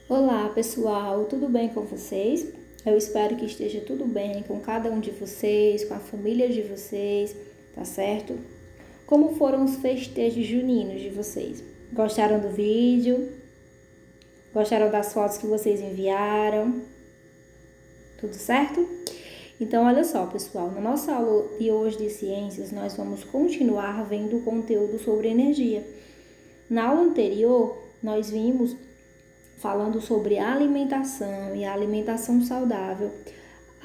Olá pessoal, tudo bem com vocês? Eu espero que esteja tudo bem com cada um de vocês, com a família de vocês, tá certo? Como foram os festejos juninos de vocês? Gostaram do vídeo? Gostaram das fotos que vocês enviaram? Tudo certo? Então, olha só, pessoal, na nossa aula de hoje de ciências, nós vamos continuar vendo o conteúdo sobre energia. Na aula anterior, nós vimos falando sobre a alimentação e a alimentação saudável,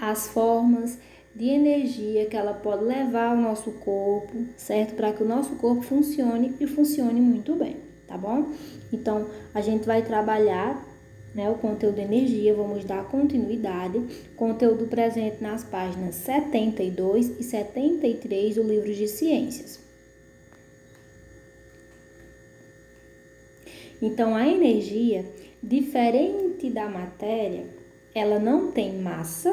as formas de energia que ela pode levar ao nosso corpo, certo? Para que o nosso corpo funcione e funcione muito bem, tá bom? Então, a gente vai trabalhar, o conteúdo de energia, vamos dar continuidade, conteúdo presente nas páginas 72 e 73 do livro de ciências. Então, a energia, diferente da matéria, ela não tem massa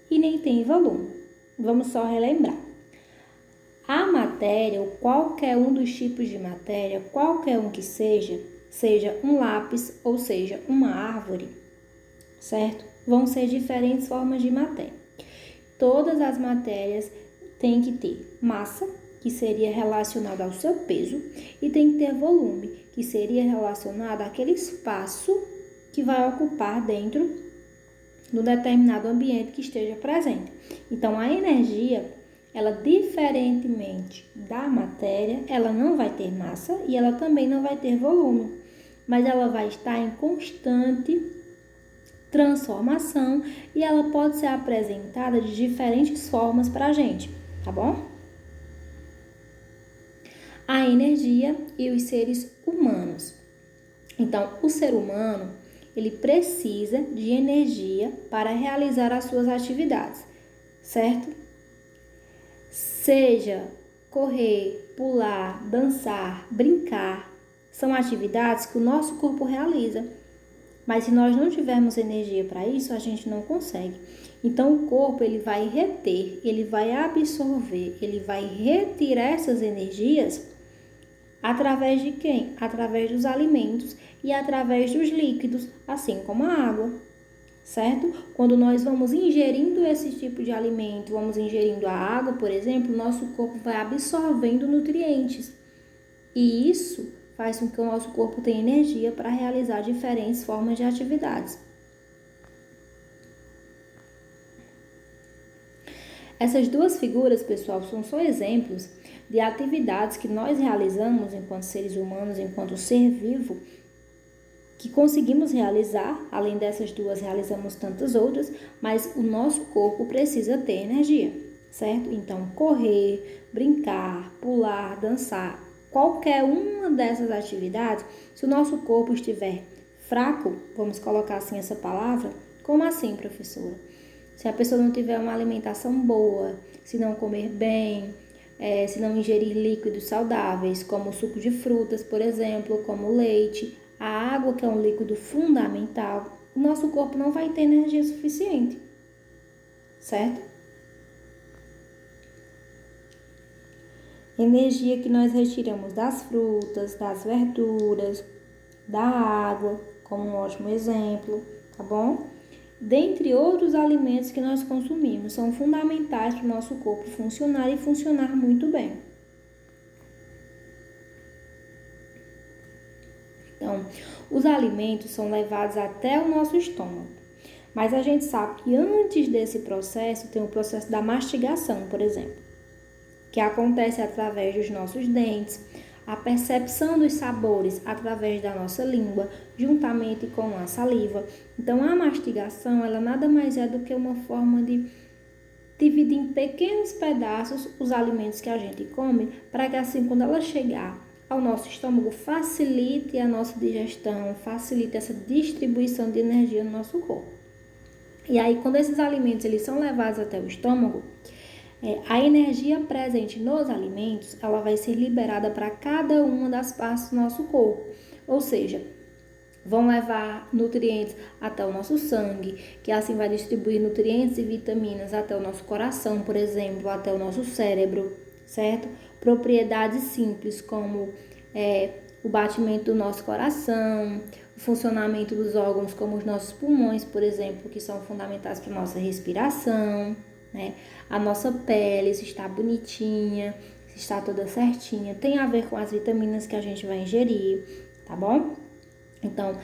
e nem tem volume. Vamos só relembrar. A matéria, ou qualquer um dos tipos de matéria, qualquer um que seja um lápis ou seja uma árvore, certo? Vão ser diferentes formas de matéria. Todas as matérias têm que ter massa, que seria relacionado ao seu peso, e tem que ter volume, que seria relacionado àquele espaço que vai ocupar dentro do determinado ambiente que esteja presente. Então, a energia, ela diferentemente da matéria, ela não vai ter massa e ela também não vai ter volume, mas ela vai estar em constante transformação e ela pode ser apresentada de diferentes formas para a gente, tá bom? A energia e os seres humanos. Então, o ser humano, ele precisa de energia para realizar as suas atividades, certo? Seja correr, pular, dançar, brincar, são atividades que o nosso corpo realiza. Mas se nós não tivermos energia para isso, a gente não consegue. Então, o corpo, ele vai reter, ele vai absorver, ele vai retirar essas energias através de quem? Através dos alimentos e através dos líquidos, assim como a água, certo? Quando nós vamos ingerindo esse tipo de alimento, vamos ingerindo a água, por exemplo, nosso corpo vai absorvendo nutrientes. E isso faz com que o nosso corpo tenha energia para realizar diferentes formas de atividades. Essas duas figuras, pessoal, são só exemplos de atividades que nós realizamos enquanto seres humanos, enquanto ser vivo, que conseguimos realizar. Além dessas duas, realizamos tantas outras, mas o nosso corpo precisa ter energia, certo? Então, correr, brincar, pular, dançar, qualquer uma dessas atividades, se o nosso corpo estiver fraco, vamos colocar assim essa palavra, como assim, professora? Se a pessoa não tiver uma alimentação boa, se não comer bem, se não ingerir líquidos saudáveis, como o suco de frutas, por exemplo, como o leite, a água, que é um líquido fundamental, o nosso corpo não vai ter energia suficiente, certo? Energia que nós retiramos das frutas, das verduras, da água, como um ótimo exemplo, tá bom? Dentre outros alimentos que nós consumimos, são fundamentais para o nosso corpo funcionar e funcionar muito bem. Então, os alimentos são levados até o nosso estômago, mas a gente sabe que antes desse processo tem o processo da mastigação, por exemplo, que acontece através dos nossos dentes, a percepção dos sabores através da nossa língua, juntamente com a saliva. Então, a mastigação, ela nada mais é do que uma forma de dividir em pequenos pedaços os alimentos que a gente come, para que assim, quando ela chegar ao nosso estômago, facilite a nossa digestão, facilite essa distribuição de energia no nosso corpo. E aí, quando esses alimentos eles são levados até o estômago, a energia presente nos alimentos, ela vai ser liberada para cada uma das partes do nosso corpo. Ou seja, vão levar nutrientes até o nosso sangue, que assim vai distribuir nutrientes e vitaminas até o nosso coração, por exemplo, até o nosso cérebro, certo? Propriedades simples como o batimento do nosso coração, o funcionamento dos órgãos como os nossos pulmões, por exemplo, que são fundamentais para a nossa respiração, né? A nossa pele, se está bonitinha, se está toda certinha, tem a ver com as vitaminas que a gente vai ingerir, tá bom? Então,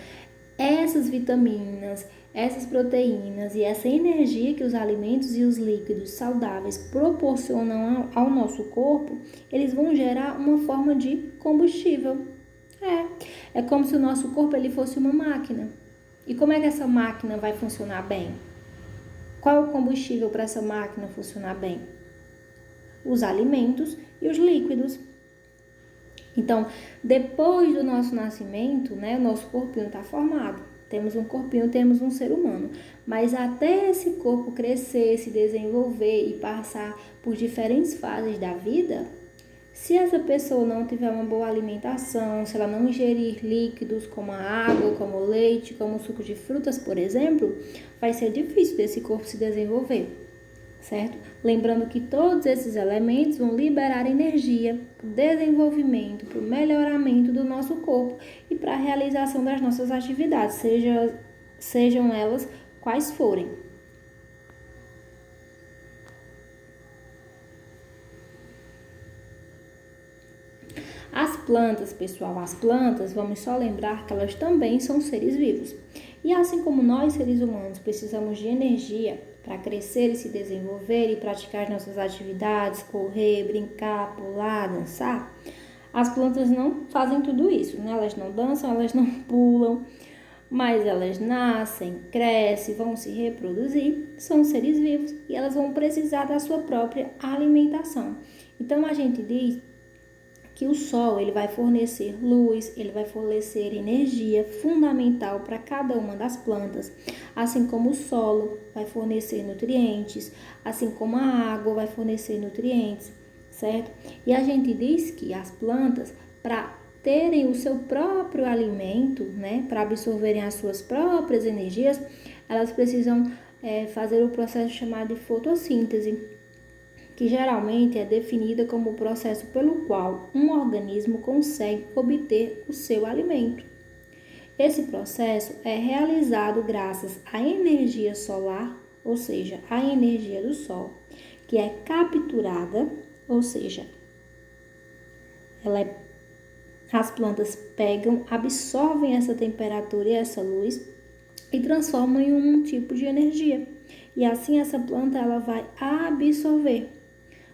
essas vitaminas, essas proteínas e essa energia que os alimentos e os líquidos saudáveis proporcionam ao nosso corpo, eles vão gerar uma forma de combustível. É como se o nosso corpo ele fosse uma máquina. E como é que essa máquina vai funcionar bem? Qual é o combustível para essa máquina funcionar bem? Os alimentos e os líquidos. Então, depois do nosso nascimento, né, o nosso corpinho está formado. Temos um corpinho, temos um ser humano. Mas até esse corpo crescer, se desenvolver e passar por diferentes fases da vida, se essa pessoa não tiver uma boa alimentação, se ela não ingerir líquidos como a água, como o leite, como o suco de frutas, por exemplo, vai ser difícil desse corpo se desenvolver, certo? Lembrando que todos esses elementos vão liberar energia para o desenvolvimento, para o melhoramento do nosso corpo e para a realização das nossas atividades, sejam elas quais forem. As plantas, pessoal, as plantas, vamos só lembrar que elas também são seres vivos. E assim como nós, seres humanos, precisamos de energia para crescer e se desenvolver e praticar as nossas atividades, correr, brincar, pular, dançar, as plantas não fazem tudo isso, né? Elas não dançam, elas não pulam, mas elas nascem, crescem, vão se reproduzir, são seres vivos e elas vão precisar da sua própria alimentação. Então, a gente diz que o sol ele vai fornecer luz, ele vai fornecer energia fundamental para cada uma das plantas, assim como o solo vai fornecer nutrientes, assim como a água vai fornecer nutrientes, certo? E a gente diz que as plantas, para terem o seu próprio alimento, né, para absorverem as suas próprias energias, elas precisam fazer o processo chamado de fotossíntese, que geralmente é definida como o processo pelo qual um organismo consegue obter o seu alimento. Esse processo é realizado graças à energia solar, ou seja, à energia do sol, que é capturada, ou seja, as plantas pegam, absorvem essa temperatura e essa luz e transformam em um tipo de energia. E assim essa planta ela vai absorver.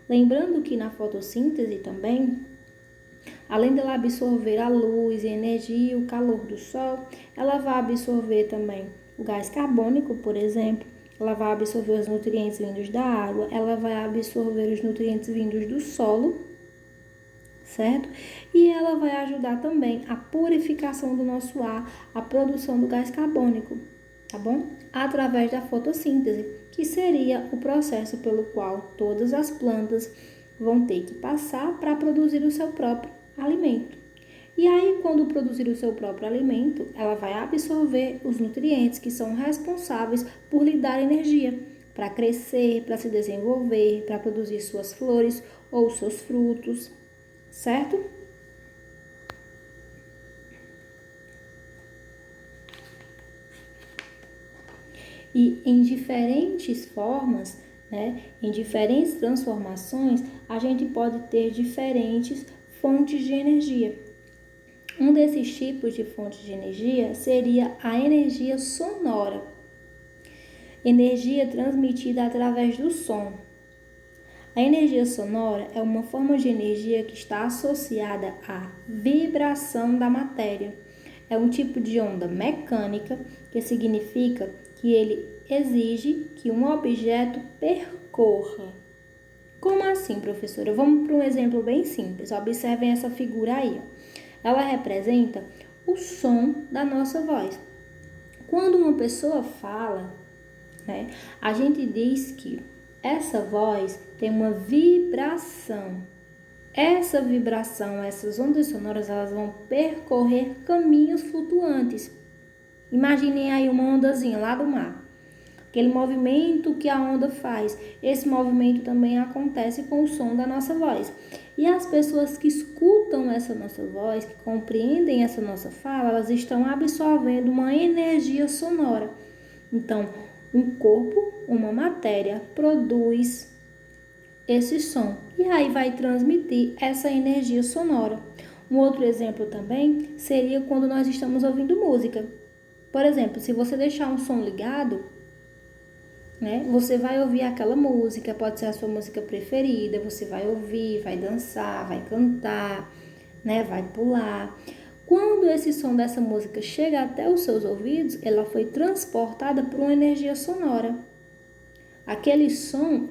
Lembrando que na fotossíntese também, além dela absorver a luz, a energia e o calor do sol, ela vai absorver também o gás carbônico, por exemplo, ela vai absorver os nutrientes vindos da água, ela vai absorver os nutrientes vindos do solo, certo? E ela vai ajudar também a purificação do nosso ar, a produção do gás carbônico, tá bom? Através da fotossíntese, que seria o processo pelo qual todas as plantas vão ter que passar para produzir o seu próprio alimento. E aí, quando produzir o seu próprio alimento, ela vai absorver os nutrientes que são responsáveis por lhe dar energia para crescer, para se desenvolver, para produzir suas flores ou seus frutos, certo? E em diferentes formas, né, em diferentes transformações, a gente pode ter diferentes fontes de energia. Um desses tipos de fonte de energia seria a energia sonora, energia transmitida através do som. A energia sonora é uma forma de energia que está associada à vibração da matéria. É um tipo de onda mecânica que significa que ele exige que um objeto percorra. Como assim, professora? Vamos para um exemplo bem simples. Observem essa figura aí. Ela representa o som da nossa voz. Quando uma pessoa fala, né, a gente diz que essa voz tem uma vibração. Essa vibração, essas ondas sonoras, elas vão percorrer caminhos flutuantes. Imaginem aí uma ondazinha lá do mar. aquele movimento que a onda faz. Esse movimento também acontece com o som da nossa voz. E as pessoas que escutam essa nossa voz, que compreendem essa nossa fala, elas estão absorvendo uma energia sonora. Então, um corpo, uma matéria, produz esse som e aí vai transmitir essa energia sonora. Um outro exemplo também seria quando nós estamos ouvindo música. Por exemplo, se você deixar um som ligado, né, você vai ouvir aquela música, pode ser a sua música preferida, você vai ouvir, vai dançar, vai cantar, né, vai pular. Quando esse som dessa música chega até os seus ouvidos, ela foi transportada por uma energia sonora. Aquele som,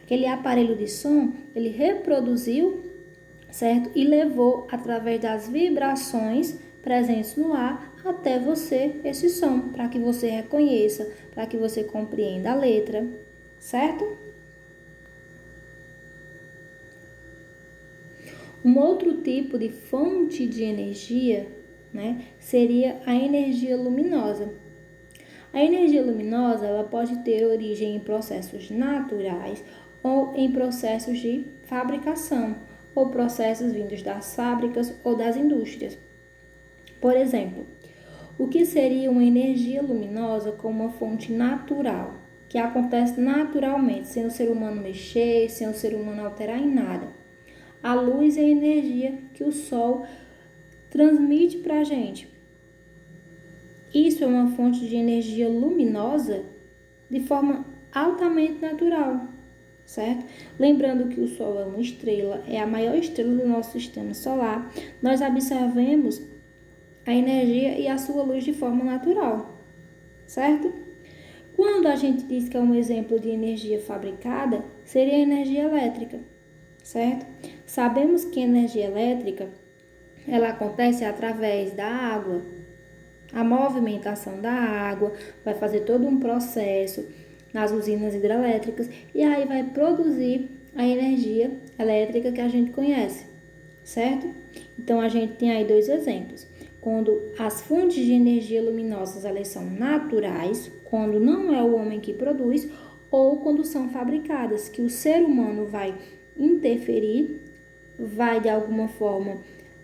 aquele aparelho de som, ele reproduziu, certo? E levou através das vibrações presentes no ar até você esse som, para que você reconheça, para que você compreenda a letra, certo? Um outro tipo de fonte de energia, né, seria a energia luminosa. A energia luminosa, ela pode ter origem em processos naturais ou em processos de fabricação, ou processos vindos das fábricas ou das indústrias. Por exemplo, o que seria uma energia luminosa como uma fonte natural, que acontece naturalmente, sem o ser humano mexer, sem o ser humano alterar em nada? A luz é a energia que o sol transmite para a gente. Isso é uma fonte de energia luminosa de forma altamente natural, certo? Lembrando que o Sol é uma estrela, é a maior estrela do nosso sistema solar. Nós absorvemos a energia e a sua luz de forma natural, certo? Quando a gente diz que é um exemplo de energia fabricada, seria a energia elétrica, certo? Sabemos que a energia elétrica, ela acontece através da água. A movimentação da água vai fazer todo um processo nas usinas hidrelétricas e aí vai produzir a energia elétrica que a gente conhece, certo? Então, a gente tem aí dois exemplos. Quando as fontes de energia luminosas elas são naturais, quando não é o homem que produz, ou quando são fabricadas, que o ser humano vai interferir, vai de alguma forma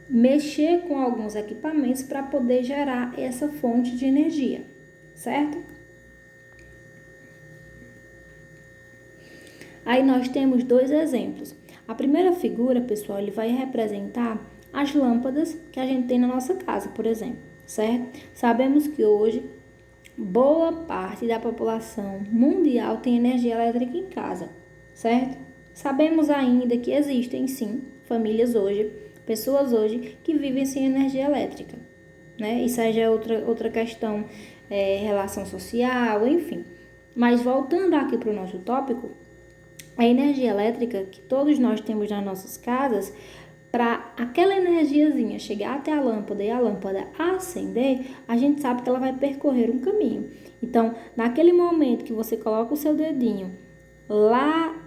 mexer com alguns equipamentos para poder gerar essa fonte de energia, certo? Aí nós temos dois exemplos. A primeira figura, pessoal, ele vai representar as lâmpadas que a gente tem na nossa casa, por exemplo, certo? Sabemos que hoje boa parte da população mundial tem energia elétrica em casa, certo? Sabemos ainda que existem, sim, famílias hoje, pessoas hoje que vivem sem energia elétrica, né? Isso aí já é outra questão, relação social, enfim. Mas voltando aqui para o nosso tópico, a energia elétrica que todos nós temos nas nossas casas, para aquela energiazinha chegar até a lâmpada e a lâmpada acender, a gente sabe que ela vai percorrer um caminho. Então, naquele momento que você coloca o seu dedinho lá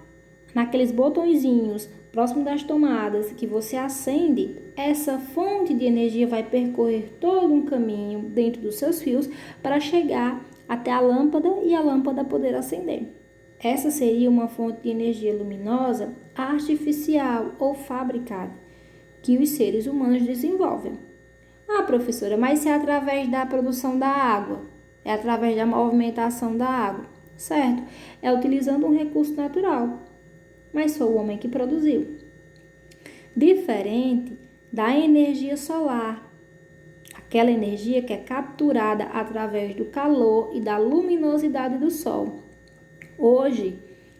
naqueles botõezinhos próximo das tomadas que você acende, essa fonte de energia vai percorrer todo um caminho dentro dos seus fios para chegar até a lâmpada e a lâmpada poder acender. Essa seria uma fonte de energia luminosa artificial ou fabricada que os seres humanos desenvolvem. Ah, professora, mas se é através da produção da água, é através da movimentação da água, certo? É utilizando um recurso natural, mas foi o homem que produziu. Diferente da energia solar, aquela energia que é capturada através do calor e da luminosidade do sol. Hoje,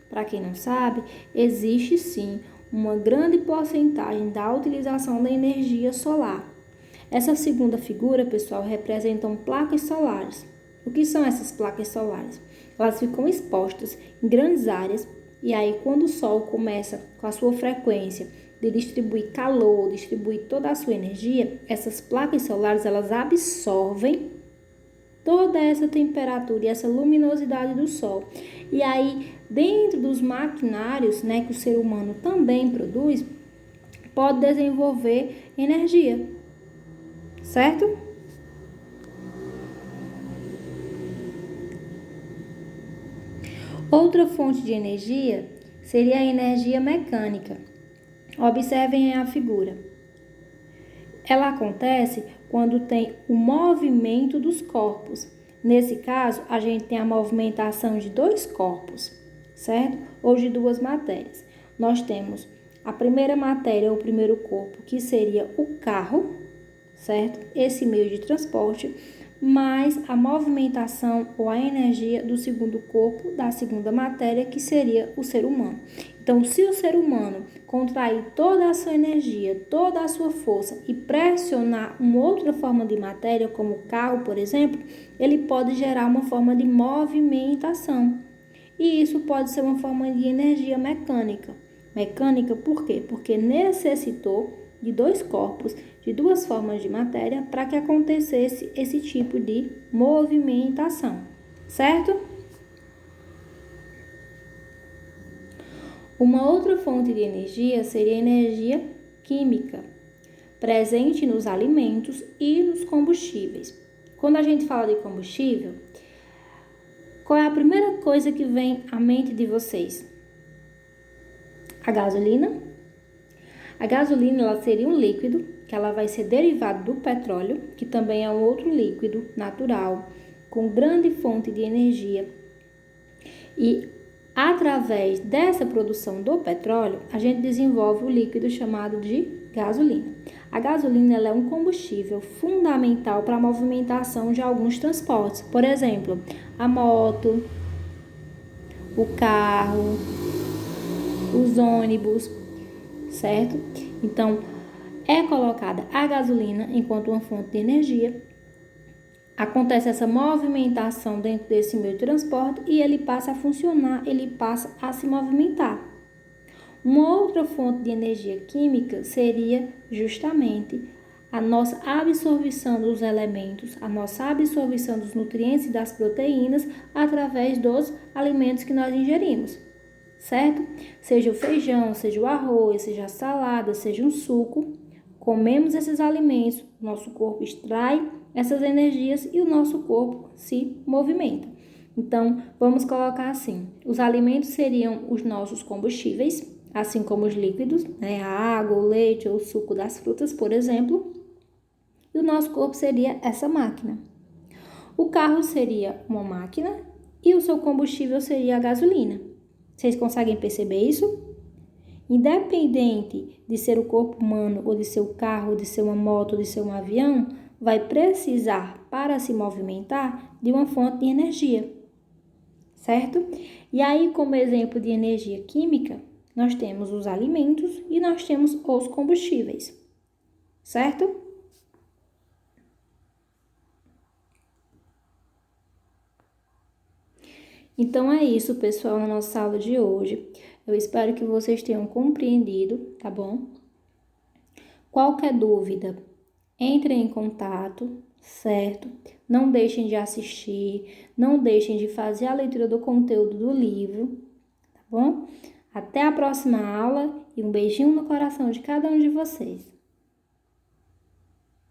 para quem não sabe, existe sim uma grande porcentagem da utilização da energia solar. Essa segunda figura, pessoal, representam placas solares. O que são essas placas solares? Elas ficam expostas em grandes áreas e aí quando o sol começa com a sua frequência de distribuir calor, distribuir toda a sua energia, essas placas solares elas absorvem toda essa temperatura e essa luminosidade do sol. E aí, dentro dos maquinários, né, que o ser humano também produz, pode desenvolver energia, certo? Outra fonte de energia seria a energia mecânica. Observem a figura. Ela acontece quando tem o movimento dos corpos. Nesse caso, a gente tem a movimentação de dois corpos, certo? Ou de duas matérias. Nós temos a primeira matéria, ou primeiro corpo, que seria o carro, certo? Esse meio de transporte, mais a movimentação ou a energia do segundo corpo, da segunda matéria, que seria o ser humano. Então, se o ser humano contrair toda a sua energia, toda a sua força e pressionar uma outra forma de matéria, como o carro, por exemplo, ele pode gerar uma forma de movimentação. E isso pode ser uma forma de energia mecânica. Mecânica por quê? Porque necessitou de dois corpos, de duas formas de matéria, para que acontecesse esse tipo de movimentação, certo? Uma outra fonte de energia seria a energia química, presente nos alimentos e nos combustíveis. Quando a gente fala de combustível, qual é a primeira coisa que vem à mente de vocês? A gasolina? A gasolina ela seria um líquido que ela vai ser derivado do petróleo, que também é um outro líquido natural, com grande fonte de energia. E através dessa produção do petróleo, a gente desenvolve o líquido chamado de gasolina. A gasolina ela é um combustível fundamental para a movimentação de alguns transportes. Por exemplo, a moto, o carro, os ônibus, certo? Então, é colocada a gasolina enquanto uma fonte de energia. Acontece essa movimentação dentro desse meio de transporte e ele passa a funcionar, ele passa a se movimentar. Uma outra fonte de energia química seria justamente a nossa absorção dos elementos, a nossa absorção dos nutrientes e das proteínas através dos alimentos que nós ingerimos, certo? Seja o feijão, seja o arroz, seja a salada, seja um suco, comemos esses alimentos, nosso corpo extrai essas energias e o nosso corpo se movimenta. Então, vamos colocar assim, os alimentos seriam os nossos combustíveis, assim como os líquidos, né? A água, o leite ou o suco das frutas, por exemplo, e o nosso corpo seria essa máquina. O carro seria uma máquina e o seu combustível seria a gasolina. Vocês conseguem perceber isso? Independente de ser o corpo humano, ou de ser o carro, ou de ser uma moto, ou de ser um avião, vai precisar, para se movimentar, de uma fonte de energia, certo? E aí, como exemplo de energia química, nós temos os alimentos e nós temos os combustíveis, certo? Então é isso, pessoal, na nossa aula de hoje. Eu espero que vocês tenham compreendido, tá bom? Qualquer dúvida, entrem em contato, certo? Não deixem de assistir, não deixem de fazer a leitura do conteúdo do livro, tá bom? Até a próxima aula e um beijinho no coração de cada um de vocês.